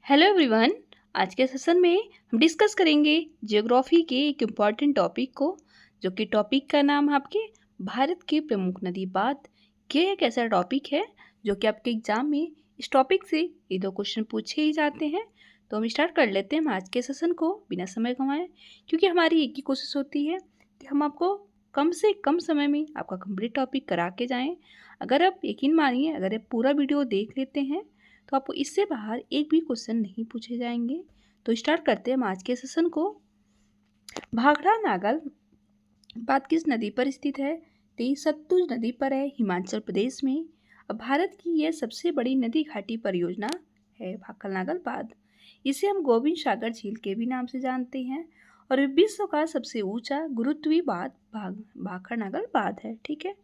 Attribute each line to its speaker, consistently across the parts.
Speaker 1: Hello everyone. आज के session में हम डिस्कस करेंगे ज्योग्राफी के एक इम्पॉर्टेंट टॉपिक को, जो कि टॉपिक का नाम है आपके भारत की प्रमुख नदी बात। ये एक ऐसा टॉपिक है जो कि आपके एग्जाम में इस टॉपिक से ये दो क्वेश्चन पूछे ही जाते हैं। तो हम स्टार्ट कर लेते हैं आज के सेशन को बिना समय गंवाए, क्योंकि हमारी एक ही कोशिश होती है कि हम आपको कम से कम समय में आपका कंप्लीट टॉपिक करा के जाएँ। अगर आप यकीन मानिए, अगर आप पूरा वीडियो देख लेते हैं तो आपको इससे बाहर एक भी क्वेश्चन नहीं पूछे जाएंगे। तो स्टार्ट करते हैं हम आज के सेशन को। भाखड़ा नागल बात किस नदी पर स्थित है? तो ये सतलुज नदी पर है, हिमाचल प्रदेश में। अब भारत की यह सबसे बड़ी नदी घाटी परियोजना है भाखड़ा नागल बांध। इसे हम गोविंद सागर झील के भी नाम से जानते हैं और विश्व का सबसे ऊंचा गुरुत्वीय बांध भाखड़ा नागल बांध है। ठीक है,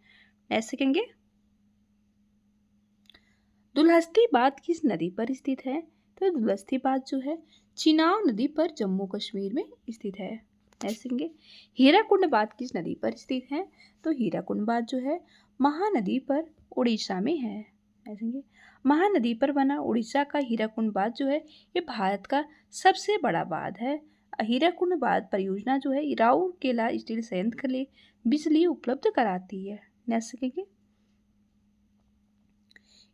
Speaker 1: ऐसे कहेंगे। दुलहस्ती बांध किस नदी पर स्थित है? तो दुलहस्ती बांध जो है चिनाब नदी पर जम्मू कश्मीर में स्थित है। ऐसे हीराकुंड बांध किस नदी पर स्थित है? तो हीराकुंड बांध जो है महानदी पर उड़ीसा में है। ऐसे महानदी पर बना उड़ीसा का हीराकुंड बांध जो है ये भारत का सबसे बड़ा बांध है। हीराकुंड बांध परियोजना जो है राउरकेला स्टील संयंत्र के लिए बिजली उपलब्ध कराती है। ऐसे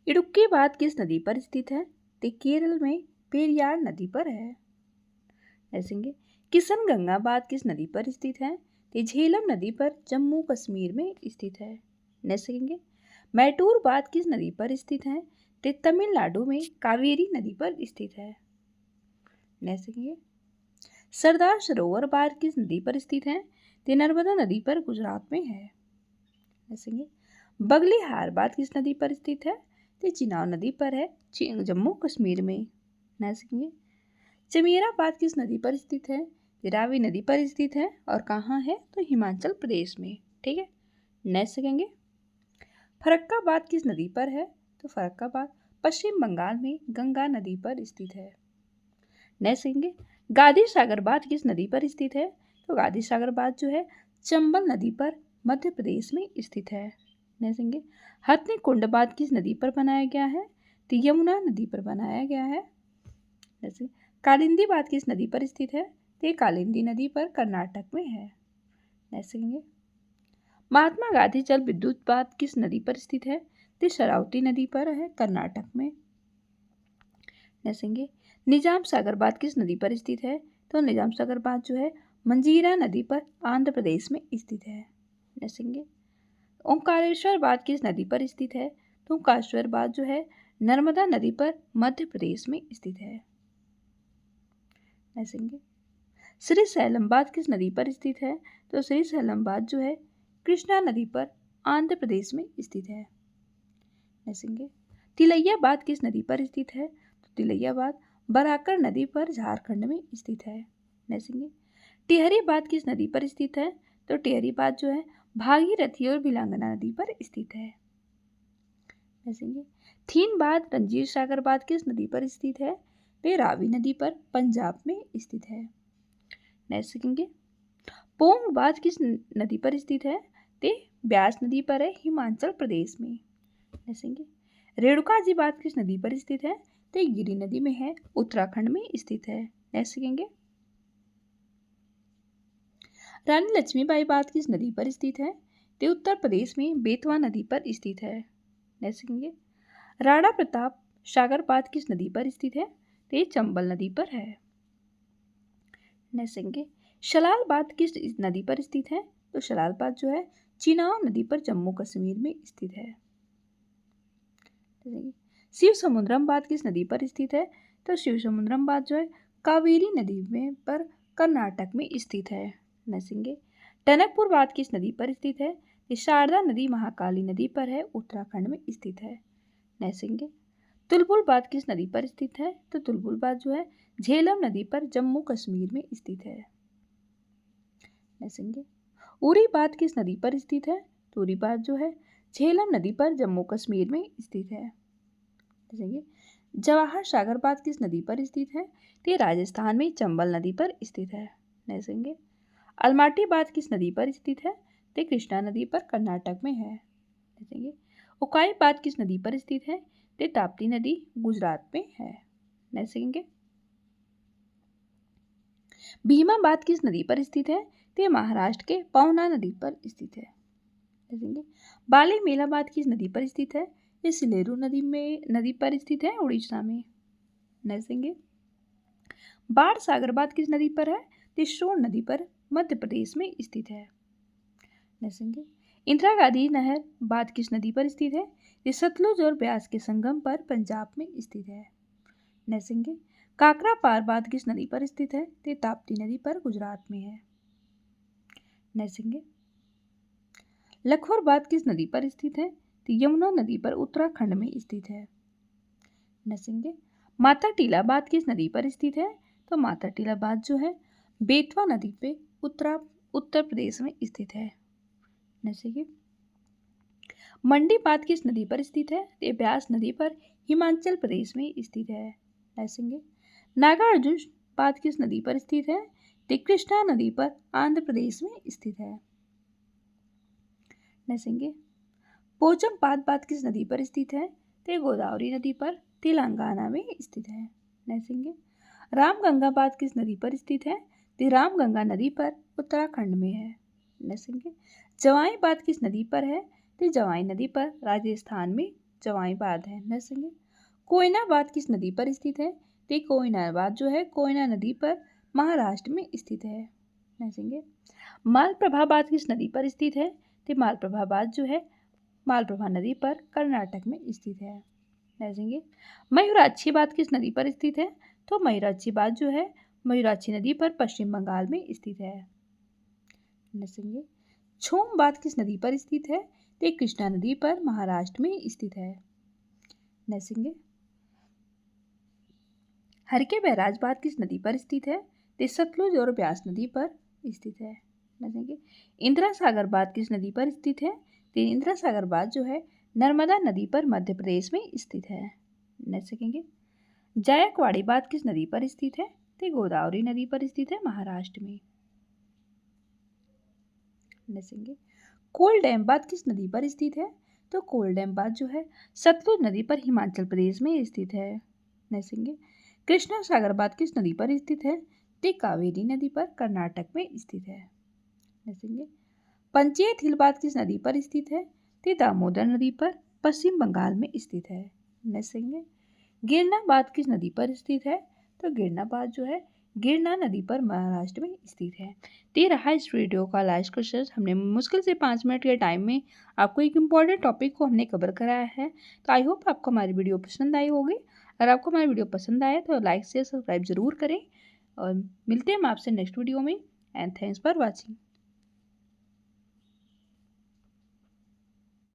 Speaker 1: इडुक्की बांध किस नदी पर स्थित है? तो केरल में पेरियार नदी पर है। ऐसे किशनगंगा बांध किस नदी पर स्थित है? तो झेलम नदी पर जम्मू कश्मीर में स्थित है। ऐसे मैटूर बांध किस नदी पर स्थित है? तो तमिलनाडु में कावेरी नदी पर स्थित है। ऐसे सरदार सरोवर बांध किस नदी पर स्थित है? तो नर्मदा नदी पर गुजरात में है। ऐसे बगलिहार बांध किस नदी पर स्थित है? तो चिनाब नदी पर है, जम्मू कश्मीर में। ऐसे चमेरा बांध किस नदी पर स्थित है? रावी नदी पर स्थित है और कहाँ है? तो हिमाचल प्रदेश में। ठीक है, नेक्स्ट कहेंगे फरक्का बांध किस नदी पर है? तो फरक्का बांध पश्चिम बंगाल में गंगा नदी पर स्थित है। नेक्स्ट कहेंगे गादी सागर बांध किस नदी पर स्थित है? तो गादी सागर बांध जो है चंबल नदी पर मध्य प्रदेश में स्थित है। नेक्स्ट हथनी कुंड बांध किस नदी पर बनाया गया है? तो यमुना नदी पर बनाया गया है। जैसे कालिंदी बांध किस नदी पर स्थित है? तो ये कालिंदी नदी पर कर्नाटक में है। ऐसे कहेंगे महात्मा गांधी जल विद्युत बांध किस नदी पर स्थित है? तो शरावती नदी पर है, कर्नाटक में। ऐसे निजाम सागर बांध किस नदी पर स्थित है? तो निजाम सागर बांध जो है मंजीरा नदी पर आंध्र प्रदेश में स्थित है। ऐसे ओंकारेश्वर बांध किस नदी पर स्थित है? तो ओंकारेश्वर बांध जो है नर्मदा नदी पर मध्य प्रदेश में स्थित है। ऐसे श्री सैलम बांध किस नदी पर स्थित है? तो श्री सैलम बांध जो है कृष्णा नदी पर आंध्र प्रदेश में स्थित है। ऐसे तिलैया बांध किस नदी पर स्थित है? तो तिलैया बांध बराकर नदी पर झारखंड में स्थित है। ऐसे टिहरी बांध किस नदी पर स्थित है? तो टिहरी बांध जो है भागीरथी और बिलांगना नदी पर स्थित है। ऐसे थीन बांध रंजीत सागर बांध किस नदी पर स्थित है? वे रावी नदी पर पंजाब में स्थित है। नेक्स्ट देखेंगे पोंग बांध किस नदी पर स्थित है? ते ब्यास नदी पर है, हिमाचल प्रदेश में। ऐसे रेणुका जी बांध किस नदी पर स्थित है? तो गिरी नदी में है, उत्तराखंड में स्थित है। नेक्स्ट देखेंगे रानी लक्ष्मीबाई बांध किस नदी पर स्थित है? तो उत्तर प्रदेश में बेतवा नदी पर स्थित है। नेक्स्ट देखेंगे राणा प्रताप सागर बांध किस नदी पर स्थित है? तो ये चंबल नदी पर है। नेक्स्ट देखेंगे शलाल बांध किस नदी पर स्थित है? तो शलाल बांध जो है चिनाब नदी पर जम्मू कश्मीर में स्थित है। शिव समुद्रम बांध किस नदी पर स्थित है? तो शिव समुद्रम बांध जो है कावेरी नदी में पर कर्नाटक में स्थित है। नेक्स्ट टनकपुर बांध किस नदी पर स्थित है? ये शारदा नदी महाकाली नदी पर है, उत्तराखंड में स्थित है। नेक्स्ट तुलबुल बांध किस नदी पर स्थित है? तो तुलबुल बांध जो है झेलम नदी पर जम्मू कश्मीर में स्थित है। नेक्स्ट उरी बांध किस नदी पर स्थित है? तो उरी बांध जो है झेलम नदी पर जम्मू कश्मीर में स्थित है। जवाहर सागर बांध किस नदी पर स्थित है? तो ये राजस्थान में चंबल नदी पर स्थित है। नेक्स्ट अलमाटी बांध किस नदी पर स्थित है? तो कृष्णा नदी पर कर्नाटक में है। उकाई बांध किस नदी पर स्थित है? तो ताप्ती नदी गुजरात में है। नेक्स्ट भीमाबाद किस नदी पर स्थित है? तो महाराष्ट्र के पवना नदी पर स्थित है। देखेंगे बाली मेलाबाद किस नदी पर स्थित है? ये सिलेरू नदी पर स्थित है, उड़ीसा में। देखेंगे बाढ़ सागरबाद किस नदी पर है? तो सोन नदी पर मध्य प्रदेश में स्थित है। देखेंगे इंदिरा गांधी नहर बांध किस नदी पर स्थित है? ये सतलुज और ब्यास के संगम पर पंजाब में स्थित है। देखेंगे काकरा पार बांध किस नदी पर स्थित है? तो ताप्ती नदी पर गुजरात में है। देखेंगे लखौर बांध किस नदी पर स्थित है? तो यमुना नदी पर उत्तराखंड में स्थित है। देखेंगे माता टीला बांध किस नदी पर स्थित है? तो माता टीला बांध जो है बेतवा नदी पे उत्तर प्रदेश में स्थित है। जैसे कि मंडी बांध किस नदी पर स्थित है? तो ब्यास नदी पर हिमाचल प्रदेश में स्थित है। देखेंगे नागार्जुन बांध किस नदी पर स्थित है? तो कृष्णा नदी पर आंध्र प्रदेश में स्थित है। देखेंगे पोचम बांध किस नदी पर स्थित है? तो गोदावरी नदी पर तेलंगाना में स्थित है। देखेंगे रामगंगा बांध किस नदी पर स्थित है? तो रामगंगा नदी पर उत्तराखंड में है। देखेंगे जवाई बांध किस नदी पर है? तो जवाई नदी पर राजस्थान में जवाई बांध है। देखेंगे कोयना बांध किस नदी पर स्थित है? तो कोयना बांध जो है कोयना नदी पर महाराष्ट्र में स्थित है। देखेंगे मालप्रभा बांध किस नदी पर स्थित है? तो मालप्रभा बांध जो है मालप्रभा नदी पर कर्नाटक में स्थित है। देखेंगे मयूराक्षी बांध किस नदी पर स्थित है? तो मयूराक्षी बांध जो है मयूराक्षी नदी पर पश्चिम बंगाल में स्थित है। देखेंगे छोम बांध किस नदी पर स्थित है? तो कृष्णा नदी पर महाराष्ट्र में स्थित है। देखेंगे हरके बैराज बांध किस नदी पर स्थित है? तो सतलुज और ब्यास नदी पर स्थित है। देखेंगे इंदिरा सागर बांध किस नदी पर स्थित है? तो इंदिरा सागर बांध जो है नर्मदा नदी पर मध्य प्रदेश में स्थित है। देखेंगे जायकवाड़ी बांध किस नदी पर स्थित है? तो गोदावरी नदी पर स्थित है, महाराष्ट्र में। देखेंगे कोल डैम बांध किस नदी पर स्थित है? तो कोल डैम बांध जो है सतलुज नदी पर हिमाचल प्रदेश में स्थित है। देखेंगे कृष्णा सागर बांध किस नदी पर स्थित है? तो कावेरी नदी पर कर्नाटक में स्थित है। देखेंगे पंचायत हिल बांध किस नदी पर स्थित है? तो दामोदर नदी पर पश्चिम बंगाल में स्थित है। देखेंगे गिरना बांध किस नदी पर स्थित है? तो गिरना बांध जो है गिरना नदी पर महाराष्ट्र में स्थित है। तो ये रहा इस वीडियो का लास्ट क्वेश्चन। हमने मुश्किल से 5 मिनट के टाइम में आपको एक इम्पॉर्टेंट टॉपिक को हमने कवर कराया है। तो आई होप आपको हमारी वीडियो पसंद आई होगी। अगर आपको हमारी वीडियो पसंद आए तो लाइक शेयर सब्सक्राइब जरूर करें और मिलते हैं हम आपसे नेक्स्ट वीडियो में। And thanks for watching.